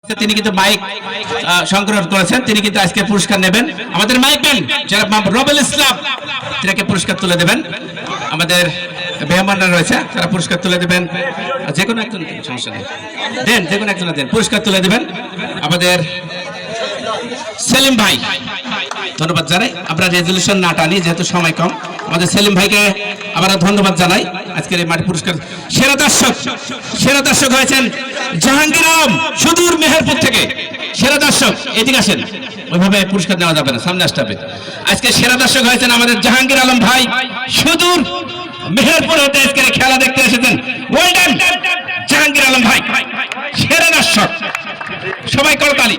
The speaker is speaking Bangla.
তিনি কিন্তু মাইক সংগ্রহ করেছেন, তিনি কিন্তু আজকে পুরস্কার নেবেন। আমাদের মাইক ম্যান যারা রবেল ইসলাম তিনাকে পুরস্কার তুলে দেবেন। আমাদের মেহমানরা রয়েছে তারা পুরস্কার তুলে দেবেন, যে কোনো একজন সমস্যা নেই, দেন যে কোনো একজন দেন, পুরস্কার তুলে দেবেন। আমাদের সেলিম ভাই ধন্যবাদ জানাই, আমরা রেজলিউশন না টানি যেহেতু সময় কম। আমাদের সেলিম ভাইকে আবার ধন্যবাদ জানাই। আজকের এই মাটি পুরস্কার সেরা দর্শক হয়েছেন জাহাঙ্গীর আলম সুদূর মেহেরপুর থেকে। সেরা দর্শক এদিকে আসেন, ওইভাবে পুরস্কার দেওয়া যাবে না, সামনে আসতে হবে। আজকে সেরা দর্শক হয়েছেন আমাদের জাহাঙ্গীর আলম ভাই, সুদূর মেহেরপুর হতে আজকের খেলা দেখতে এসেছেন। ওয়েল ডান জাহাঙ্গীর আলম ভাই, সেরা দর্শক, সবাই করতালি।